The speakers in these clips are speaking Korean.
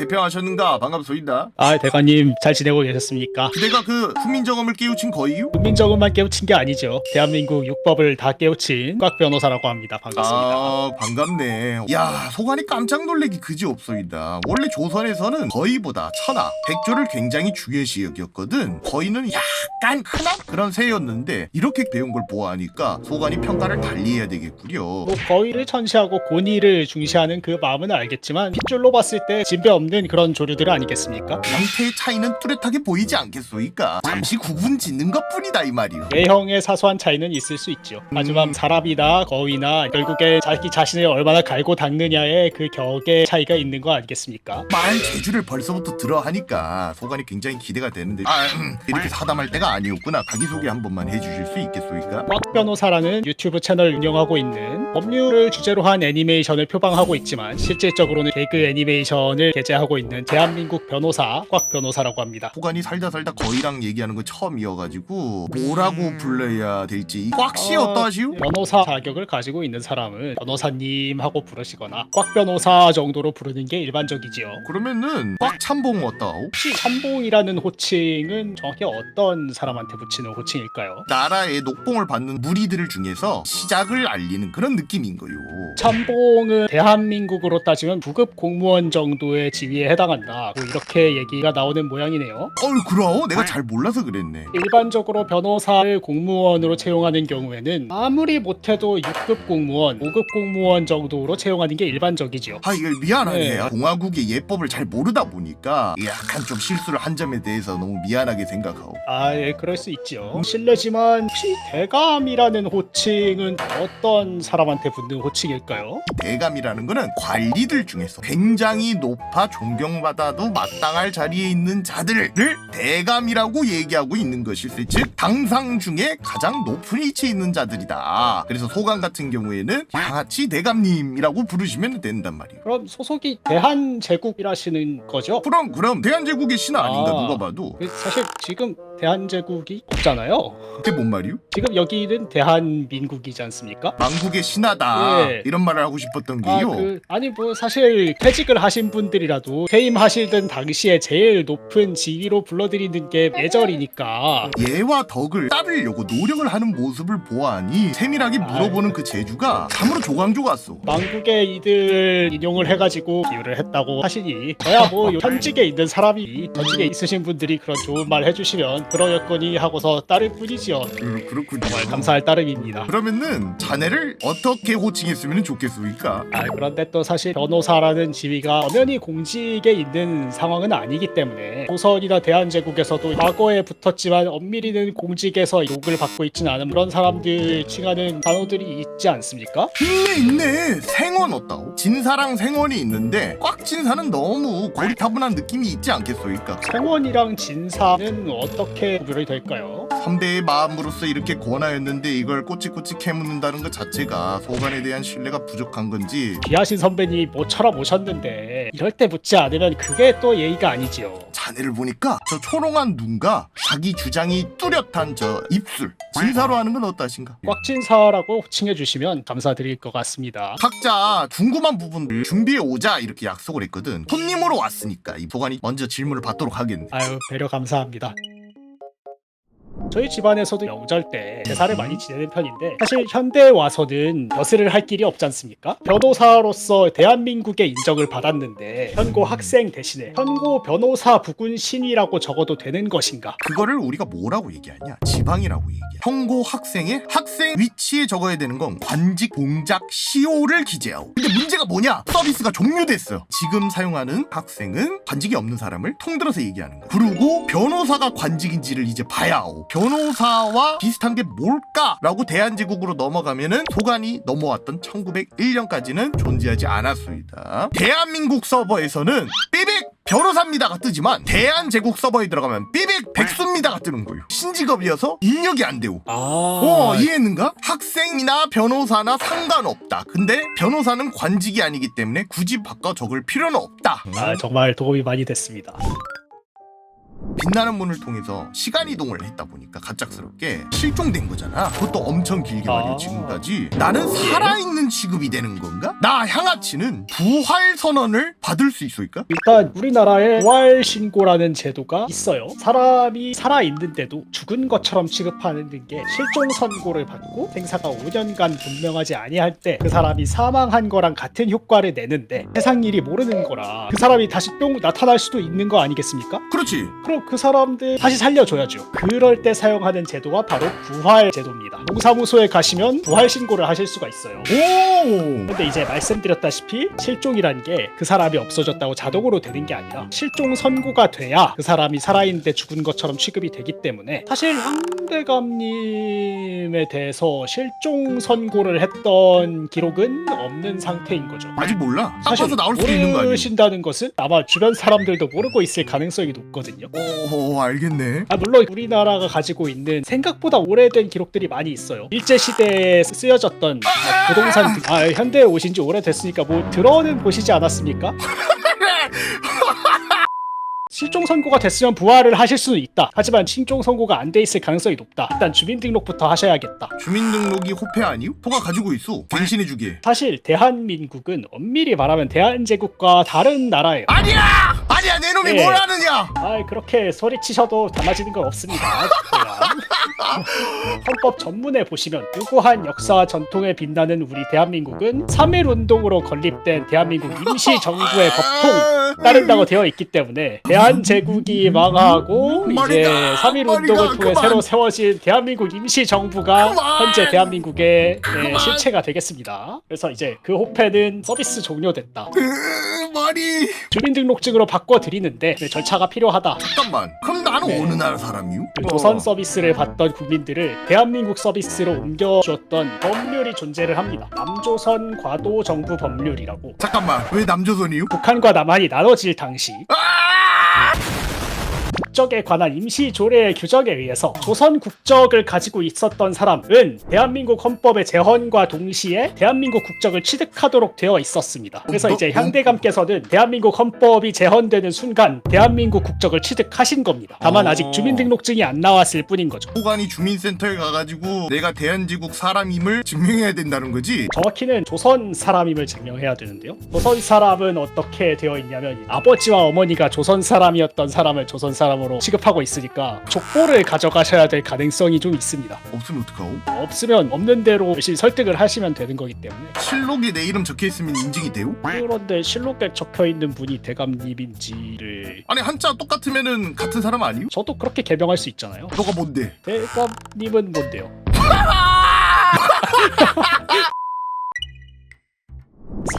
발표하셨는가? 반갑소이다. 아, 대관님 잘 지내고 계셨습니까? 그대가 그 훈민정음을 깨우친 거이유? 국민정음만 깨우친 게 아니죠. 대한민국 육법을 다 깨우친 꽉 변호사라고 합니다. 반갑습니다. 아, 반갑네. 야, 소관이 깜짝 놀래기 그지없소이다. 원래 조선에서는 거의보다 천하, 백조를 굉장히 중요시 여겼거든. 거의는 약간 흔한 그런 새였는데 이렇게 배운 걸 보아하니까 소관이 평가를 달리 해야 되겠구려. 뭐 거의를 천시하고 권위를 중시하는 그 마음은 알겠지만 핏줄로 봤을 때 진배 없는 그런 조류들 아니겠습니까? 형태의 차이는 뚜렷하게 보이지 않겠소이까? 잠시 구분 짓는 것뿐이다 이 말이오. 외형의 사소한 차이는 있을 수 있죠. 하지만 사람이나 거위나 결국에 자기 자신을 얼마나 갈고 닦느냐의 그 격의 차이가 있는 거 아니겠습니까? 말 재주를 벌써부터 들어하니까 소관이 굉장히 기대가 되는데 이렇게 사담할 때가 아니었구나. 자기소개 한 번만 해주실 수 있겠소이까? 꽉 변호사라는 유튜브 채널 운영하고 있는 법률을 주제로 한 애니메이션을 표방하고 있지만 실질적으로는 개그 애니메이션을 게재하고 있는 대한민국 변호사 꽉 변호사라고 합니다. 소관이 살다 거의랑 얘기하는 건 처음이어가지고 뭐라고 불러야 될지. 꽉씨 어떠하시오? 변호사 자격을 가지고 있는 사람은 변호사님 하고 부르시거나 꽉 변호사 정도로 부르는 게 일반적이지요. 그러면은 꽉참봉 어떠하오? 혹시 참봉이라는 호칭은 정확히 어떤 사람한테 붙이는 호칭일까요? 나라의 녹봉을 받는 무리들 중에서 시작을 알리는 그런 느낌인 거요. 참봉은 대한민국으로 따지면 부급 공무원 정도의 지위에 해당한다. 뭐 이렇게 얘기가 나오는 모양이네요. 그러오? 내가 잘 몰라서 그랬네. 일반적으로 변호사를 공무원으로 채용하는 경우에는 아무리 못해도 6급 공무원, 5급 공무원 정도로 채용하는 게 일반적이죠. 이거 미안하네. 네. 공화국의 예법을 잘 모르다 보니까 약간 좀 실수를 한 점에 대해서 너무 미안하게 생각하오. 예, 그럴 수 있죠. 실례지만 혹시 대감이라는 호칭은 어떤 사람한테 붙는 호칭일까요? 대감이라는 거는 관리들 중에서 굉장히 높아 존경받아도 마땅할 자리에 있는 자들을 대감이라고 얘기하고 있는 것일세. 즉 당상 중에 가장 높은 위치에 있는 자들이다. 그래서 소관 같은 경우에는 양아치 대감님이라고 부르시면 된단 말이에요. 그럼 소속이 대한제국이라시는 거죠? 그럼 대한제국의 신하 아닌가 누가 봐도. 사실 지금 대한제국이 없잖아요. 그게 뭔 말이요? 지금 여기는 대한민국이지 않습니까? 망국의 신하다. 네. 이런 말을 하고 싶었던 게요. 아니 뭐 사실 퇴직을 하신 분들이라도 퇴임하시던 당시에 제일 높은 지위로 불러드리는 게 예절이니까. 예와 덕을 따르려고 노력을 하는 모습을 보아하니 세밀하게 물어보는 그 재주가 참으로 조광조 같소. 망국의 이들 인용을 해가지고 비유를 했다고 하시니 저야 뭐 현직에 있는 사람이 전직에 있으신 분들이 그런 좋은 말 해주시면 그러겠거니 하고서 따를 뿐이지요. 그렇군요. 정말 감사할 따름입니다. 그러면은 자네를 어떻게 호칭했으면 좋겠습니까? 그런데 또 사실 변호사라는 지위가 엄연히 공직에 있는 상황은 아니기 때문에 조선이나 대한제국에서도 과거에 붙었지만 엄밀히는 공직에서 욕을 받고 있지는 않은 그런 사람들 칭하는 단어들이 있지 않습니까? 있네. 생원 어따오? 진사랑 생원이 있는데 꽉 진사는 너무 고리타분한 느낌이 있지 않겠소이까? 생원이랑 진사는 어떻게 구별이 될까요? 선배의 마음으로서 이렇게 권하였는데 이걸 꼬치꼬치 캐묻는다는 것 자체가 소관에 대한 신뢰가 부족한 건지. 귀하신 선배님이 모처럼 오셨는데 이럴 때 묻지 않으면 그게 또 예의가 아니지요. 자네를 보니까 저 초롱한 눈과 자기 주장이 뚜렷한 저 입술, 진사로 하는 건 어떠하신가? 꽉진사라고 호칭해 주시면 감사드릴 것 같습니다. 각자 궁금한 부분을 준비해 오자 이렇게 약속을 했거든. 손님으로 왔으니까 이 소관이 먼저 질문을 받도록 하겠네. 배려 감사합니다. 저희 집안에서도 명절 때 제사를 많이 지내는 편인데 사실 현대에 와서는 벼슬을 할 길이 없지 않습니까? 변호사로서 대한민국의 인정을 받았는데 현고 학생 대신에 현고 변호사 부군 신이라고 적어도 되는 것인가? 그거를 우리가 뭐라고 얘기하냐? 지방이라고 얘기해. 형고 학생의 학생 위치에 적어야 되는 건 관직, 봉작, 시호를 기재하고. 근데 문제가 뭐냐? 서비스가 종료됐어요. 지금 사용하는 학생은 관직이 없는 사람을 통들어서 얘기하는 거야. 그리고 변호사가 관직인지를 이제 봐야 하고, 변호사와 비슷한 게 뭘까라고 대한제국으로 넘어가면은 소관이 넘어왔던 1901년까지는 존재하지 않았습니다. 대한민국 서버에서는 삐빅 변호사입니다가 뜨지만 대한제국 서버에 들어가면 삐빅 백수입니다가 뜨는 거예요. 신직업이어서 입력이 안 되고. 이해했는가? 학생이나 변호사나 상관없다. 근데 변호사는 관직이 아니기 때문에 굳이 바꿔 적을 필요는 없다. 정말 도움이 많이 됐습니다. 빛나는 문을 통해서 시간 이동을 했다 보니까 갑작스럽게 실종된 거잖아. 그것도 엄청 길게 말이야. 지금까지 나는 살아있는 취급이 되는 건가? 나 향아치는 부활 선언을 받을 수 있을까? 일단 우리나라에 부활 신고라는 제도가 있어요. 사람이 살아있는데도 죽은 것처럼 취급하는 게 실종 선고를 받고 생사가 5년간 분명하지 아니할 때 그 사람이 사망한 거랑 같은 효과를 내는데 세상 일이 모르는 거라 그 사람이 다시 뿅 나타날 수도 있는 거 아니겠습니까? 그렇지. 그럼 그 사람들 다시 살려줘야죠. 그럴 때 사용하는 제도가 바로 부활 제도입니다. 동사무소에 가시면 부활 신고를 하실 수가 있어요. 오. 근데 이제 말씀드렸다시피 실종이란 게 그 사람이 없어졌다고 자동으로 되는 게 아니라 실종 선고가 돼야 그 사람이 살아있는데 죽은 것처럼 취급이 되기 때문에 사실 황대감님에 대해서 실종 선고를 했던 기록은 없는 상태인 거죠. 아직 몰라. 딱 봐서 나올 수도 있는 거 아니야? 모르신다는 것은 아마 주변 사람들도 모르고 있을 가능성이 높거든요. 오, 알겠네. 물론 우리나라가 가지고 있는 생각보다 오래된 기록들이 많이 있어요. 일제시대에 쓰여졌던 부동산 현대에 오신 지 오래됐으니까 뭐 들어는 보시지 않았습니까? 실종 선고가 됐으면 부활을 하실 수는 있다. 하지만 실종 선고가 안 돼 있을 가능성이 높다. 일단 주민등록부터 하셔야겠다. 주민등록이 호패 아니요? 토가 가지고 있어. 갱신해주게. 사실 대한민국은 엄밀히 말하면 대한제국과 다른 나라예요. 아니야! 아니야, 내 놈이 네. 뭘 하느냐! 그렇게 소리치셔도 달라지는 건 없습니다. 헌법 전문에 보시면 유구한 역사와 전통에 빛나는 우리 대한민국은 3.1운동으로 건립된 대한민국 임시정부의 법통 따른다고 되어 있기 때문에 대한제국이 망하고 이제 3.1운동을 통해 새로 세워진 대한민국 임시정부가 현재 대한민국의 실체가 되겠습니다. 그래서 이제 그 호패는 서비스 종료됐다. 말이. 주민등록증으로 바꿔드리는데 절차가 필요하다. 잠깐만. 그럼 나는 어느 나라 사람이요? 조선 서비스를 받던 국민들을 대한민국 서비스로 옮겨주었던 법률이 존재를 합니다. 남조선 과도 정부 법률이라고. 잠깐만. 왜 남조선이요? 북한과 남한이 나눠질 당시 아! 국적에 관한 임시 조례의 규정에 의해서 조선 국적을 가지고 있었던 사람은 대한민국 헌법의 제헌과 동시에 대한민국 국적을 취득하도록 되어 있었습니다. 그래서 이제 향대감께서는 대한민국 헌법이 제헌되는 순간 대한민국 국적을 취득하신 겁니다. 다만 아직 주민등록증이 안 나왔을 뿐인 거죠. 호간이 주민센터에 가가지고 내가 대한제국 사람임을 증명해야 된다는 거지? 정확히는 조선 사람임을 증명해야 되는데요. 조선 사람은 어떻게 되어 있냐면 아버지와 어머니가 조선 사람이었던 사람을 조선 사람으로 취급하고 있으니까 족보를 가져가셔야 될 가능성이 좀 있습니다. 없으면 어떡하오? 없으면 없는 대로 열심히 설득을 하시면 되는 거기 때문에. 실록에 내 이름 적혀있으면 인증이 돼요? 그런데 실록에 적혀있는 분이 대감님인지를 아니 한자 똑같으면은 같은 사람 아니요? 저도 그렇게 개명할 수 있잖아요. 너가 뭔데? 대감님은 뭔데요?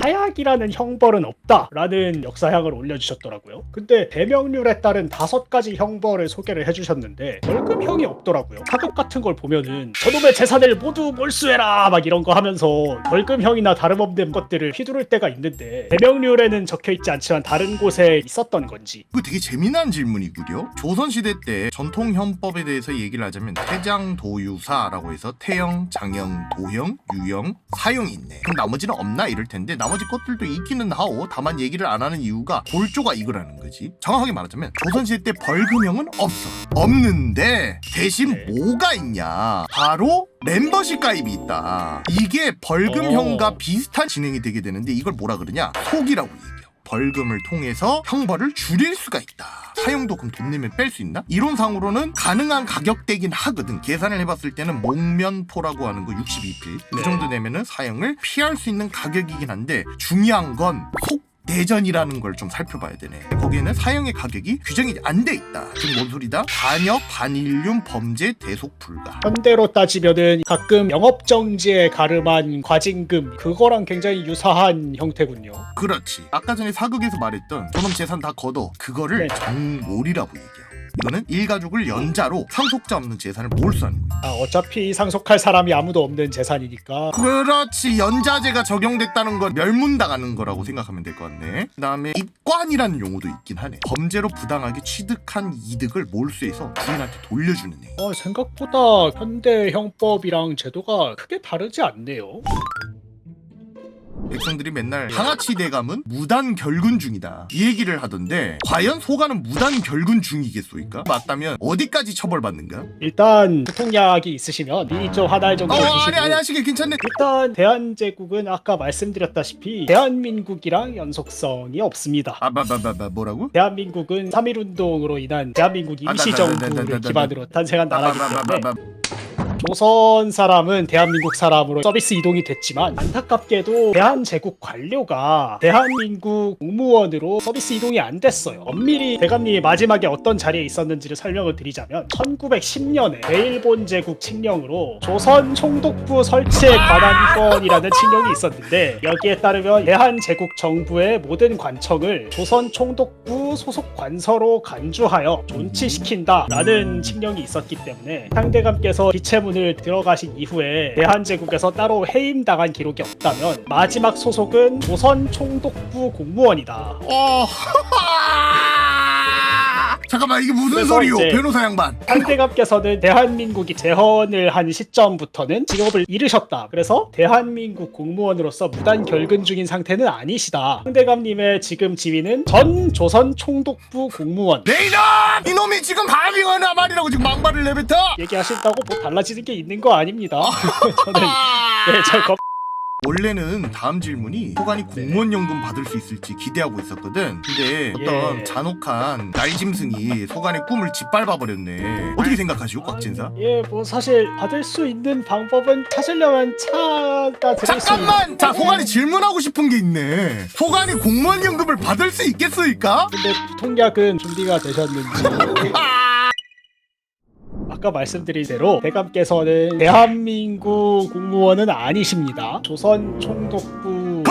사약이라는 형벌은 없다라는 역사향을 올려주셨더라고요. 근데 대명률에 따른 5가지 형벌을 소개를 해주셨는데 벌금형이 없더라고요. 사극 같은 걸 보면은 저놈의 재산을 모두 몰수해라 막 이런 거 하면서 벌금형이나 다름없는 것들을 휘두를 때가 있는데 대명률에는 적혀있지 않지만 다른 곳에 있었던 건지. 그거 되게 재미난 질문이구려. 조선시대 때 전통형법에 대해서 얘기를 하자면 태장도유사라고 해서 태형, 장형, 도형, 유형, 사형이 있네. 그럼 나머지는 없나 이럴 텐데 나머지 것들도 있기는 하오. 다만 얘기를 안 하는 이유가 골조가 이거라는 거지. 정확하게 말하자면 조선시대 때 벌금형은 없어. 없는데 대신 뭐가 있냐, 바로 멤버십 가입이 있다. 이게 벌금형과 비슷한 진행이 되게 되는데 이걸 뭐라 그러냐, 속이라고 얘기해요. 벌금을 통해서 형벌을 줄일 수가 있다. 사형도 그럼 돈 내면 뺄 수 있나? 이론상으로는 가능한 가격대긴 하거든. 계산을 해봤을 때는 목면포라고 하는 거 62필 이 정도 내면은 사형을 피할 수 있는 가격이긴 한데 중요한 건 내전이라는 걸 좀 살펴봐야 되네. 거기에는 사형의 가격이 규정이 안 돼 있다. 지금 뭔 소리다? 반역, 반일륜, 범죄, 대속 불가. 현대로 따지면은 가끔 영업정지에 가름한 과징금, 그거랑 굉장히 유사한 형태군요. 그렇지. 아까 전에 사극에서 말했던 저놈 재산 다 걷어, 그거를 정몰이라고 얘기해요. 이거는 일가족을 연자로 상속자 없는 재산을 몰수하는 거예요. 어차피 상속할 사람이 아무도 없는 재산이니까. 그렇지. 연자제가 적용됐다는 건 멸문당하는 거라고 생각하면 될 것 같네. 그 다음에 입관이라는 용어도 있긴 하네. 범죄로 부당하게 취득한 이득을 몰수해서 주인한테 돌려주는 애. 생각보다 현대 형법이랑 제도가 크게 다르지 않네요. 백성들이 맨날 양아치 대감은 무단 결근 중이다 이 얘기를 하던데 과연 소가는 무단 결근 중이겠소이까? 맞다면 어디까지 처벌받는가? 일단 교통약이 있으시면 미리 좀 하나 정도 주시고. 아니 하시길 괜찮네. 일단 대한제국은 아까 말씀드렸다시피 대한민국이랑 연속성이 없습니다. 뭐라고? 대한민국은 3.1운동으로 인한 대한민국 임시정부를 기반으로 탄생한 나라이기 때문에 조선 사람은 대한민국 사람으로 서비스 이동이 됐지만 안타깝게도 대한제국 관료가 대한민국 공무원으로 서비스 이동이 안 됐어요. 엄밀히 대감님이 마지막에 어떤 자리에 있었는지를 설명을 드리자면 1910년에 대일본 제국 칙령으로 조선 총독부 설치에 관한 건이라는 칙령이 있었는데 여기에 따르면 대한제국 정부의 모든 관청을 조선 총독부 소속 관서로 간주하여 존치시킨다라는 칙령이 있었기 때문에 상대감께서 기체문을 들어가신 이후에 대한제국에서 따로 해임당한 기록이 없다면 마지막 소속은 조선 총독부 공무원이다. 잠깐만 이게 무슨 그래서 소리요? 이제 변호사 양반. 상대감께서는 대한민국이 재헌을 한 시점부터는 직업을 잃으셨다. 그래서 대한민국 공무원으로서 무단 결근 중인 상태는 아니시다. 상대감님의 지금 지위는 전 조선 총독부 공무원. 네 이놈! 이놈이 지금 감히 어느 말이라고 지금 망발을 내뱉어? 얘기하신다고 뭐 달라지는 게 있는 거 아닙니다. 저는 잘 원래는 다음 질문이 소관이 공무원연금 받을 수 있을지 기대하고 있었거든. 근데 어떤 잔혹한 날짐승이 소관의 꿈을 짓밟아 버렸네. 어떻게 생각하시오, 곽진사? 뭐 사실 받을 수 있는 방법은 찾으려면 찾아 드릴 수 잠깐만! 자, 소관이 질문하고 싶은 게 있네. 소관이 공무원연금을 받을 수 있겠소이까? 근데 통약은 준비가 되셨는지. 아까 말씀드린 대로 대감께서는 대한민국 공무원은 아니십니다. 조선 총독부.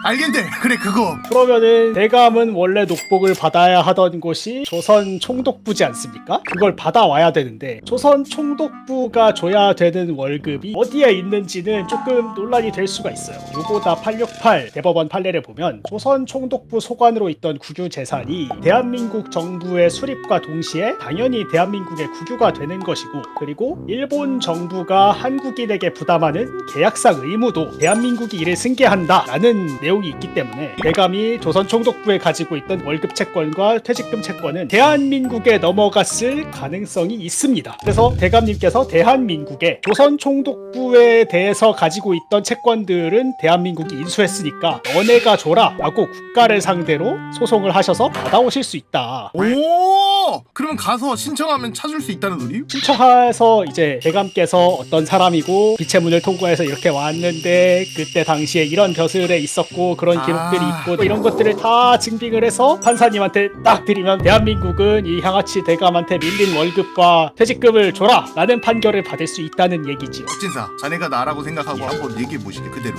알겠네. 그래 그거. 그러면은 대감은 원래 녹복을 받아야 하던 곳이 조선 총독부지 않습니까? 그걸 받아와야 되는데 조선 총독부가 줘야 되는 월급이 어디에 있는지는 조금 논란이 될 수가 있어요. 유고다 868 대법원 판례를 보면 조선 총독부 소관으로 있던 국유 재산이 대한민국 정부의 수립과 동시에 당연히 대한민국의 국유가 되는 것이고, 그리고 일본 정부가 한국인에게 부담하는 계약상 의무도 대한민국이 이를 승계한다라는 내용이 있기 때문에 대감이 조선 총독부에 가지고 있던 월급 채권과 퇴직금 채권은 대한민국에 넘어갔을 가능성이 있습니다. 그래서 대감님께서 대한민국에 조선 총독부에 대해서 가지고 있던 채권들은 대한민국이 인수했으니까 너네가 줘라 라고 국가를 상대로 소송을 하셔서 받아오실 수 있다. 오! 그러면 가서 신청하면 찾을 수 있다는 소리? 신청해서 이제 대감께서 어떤 사람이고 기체문을 통과해서 이렇게 왔는데 그때 당시에 이런 벼슬에 있었고 그런 기록들이 있고 이런 것들을 다 증빙을 해서 판사님한테 딱 드리면 대한민국은 이 양아치 대감한테 밀린 월급과 퇴직금을 줘라 라는 판결을 받을 수 있다는 얘기지요. 곽진사, 자네가 나라고 생각하고 한번 얘기해 보시게 그대로.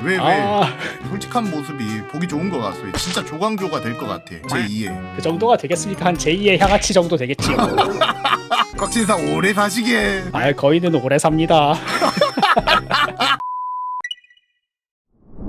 왜? 솔직한 모습이 보기 좋은 것 같소요. 진짜 조광조가 될 것 같아. 제2의 그 정도가 되겠습니까? 한 제2의 양아치 정도 되겠지요. 곽진사 오래 사시게. 거의는 오래 삽니다.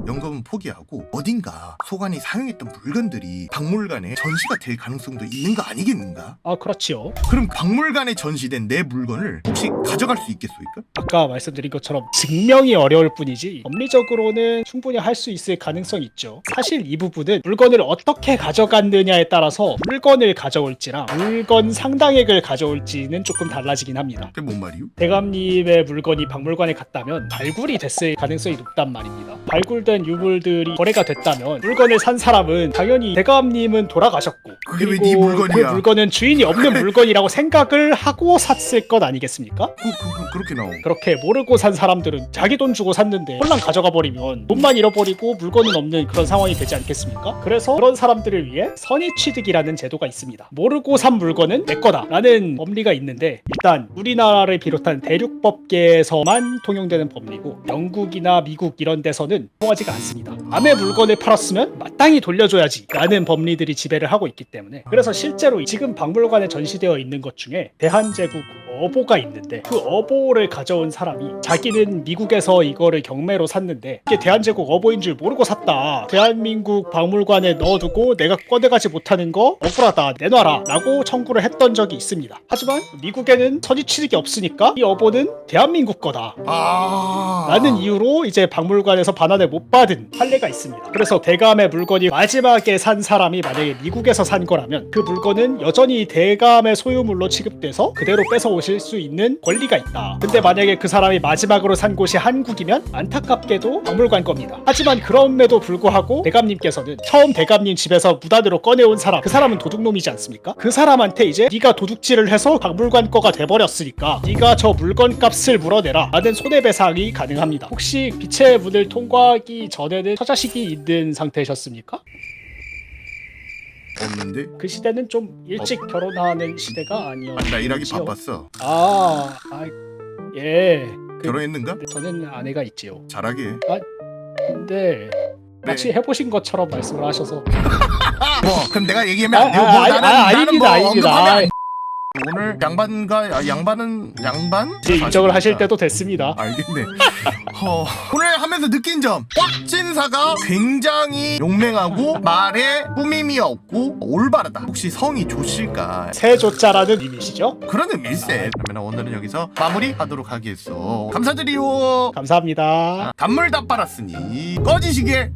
연금은 포기하고 어딘가 소관이 사용했던 물건들이 박물관에 전시가 될 가능성도 있는 거 아니겠는가? 그렇지요. 그럼 박물관에 전시된 내 물건을 혹시 가져갈 수 있겠소이까? 아까 말씀드린 것처럼 증명이 어려울 뿐이지 법리적으로는 충분히 할 수 있을 가능성이 있죠. 사실 이 부분은 물건을 어떻게 가져갔느냐에 따라서 물건을 가져올지랑 물건 상당액을 가져올지는 조금 달라지긴 합니다. 그게 뭔 말이요? 대감님의 물건이 박물관에 갔다면 발굴이 됐을 가능성이 높단 말입니다. 발굴된 유물들이 거래가 됐다면 물건을 산 사람은 당연히 대감님은 돌아가셨고 그게 왜 그리고 네 물건이야? 그 물건은 주인이 없는 물건이라고 생각을 하고 샀을 것 아니겠습니까? 그렇게 나오. 그렇게 모르고 산 사람들은 자기 돈 주고 샀는데 홀랑 가져가 버리면 돈만 잃어버리고 물건은 없는 그런 상황이 되지 않겠습니까? 그래서 그런 사람들을 위해 선의취득이라는 제도가 있습니다. 모르고 산 물건은 내 거다 라는 법리가 있는데, 일단 우리나라를 비롯한 대륙법계에서만 통용되는 법리고 영국이나 미국 이런 데서는 통하지가 않습니다. 남의 물건을 팔았으면 마땅히 돌려줘야지 라는 법리들이 지배를 하고 있기 때문에, 그래서 실제로 지금 박물관에 전시되어 있는 것 중에 대한제국 어보가 있는데 그 어보를 가져온 사람이 자기는 미국에서 이거를 경매로 샀는데 이게 대한제국 어보인 줄 모르고 샀다. 대한민국 박물관에 넣어두고 내가 꺼내가지 못하는 거 억울하다. 내놔라. 라고 청구를 했던 적이 있습니다. 하지만 미국에는 선의취득이 없으니까 이 어보는 대한민국 거다. 라는 이유로 이제 박물관에서 반환을 못 받은 판례가 있습니다. 그래서 대감의 물건이 마지막에 산 사람이 만약에 미국에서 산 거라면 그 물건은 여전히 대감의 소유물로 취급돼서 그대로 뺏어오실 수 있는 권리가 있다. 근데 만약에 그 사람이 마지막으로 산 곳이 한국이면 안타깝게도 박물관 겁니다. 하지만 그럼에도 불구하고 대감님께서는 처음 대감님 집에서 무단으로 꺼내온 사람, 그 사람은 도둑놈이지 않습니까? 그 사람한테 이제 네가 도둑질을 해서 박물관 거가 돼버렸으니까 네가 저 물건 값을 물어내라 라는 손해배상이 가능합니다. 혹시 빛의 문을 통과하기 전에는 처자식이 있는 상태셨습니까? 없는데? 그 시대는 좀 일찍 결혼하는 시대가 아니었죠. 나 일하기 바빴어. 예. 결혼했는가? 저는 아내가 있지요. 잘하게. 근데 같이 해보신 것처럼 말씀을 하셔서 그럼 내가 얘기하면 안 돼요? 아닙니다. 오늘 양반은 양반? 이제 인정을 하실 때도 됐습니다. 알겠네. 오늘 하면서 느낀 점, 꽉진사가 굉장히 용맹하고 말에 꾸밈이 없고 올바르다. 혹시 성이 조실까? 세조자라는 의미시죠? 그런 의미일세. 그러면 오늘은 여기서 마무리하도록 하겠소. 감사드리요. 감사합니다. 단물 다 빨았으니 꺼지시게.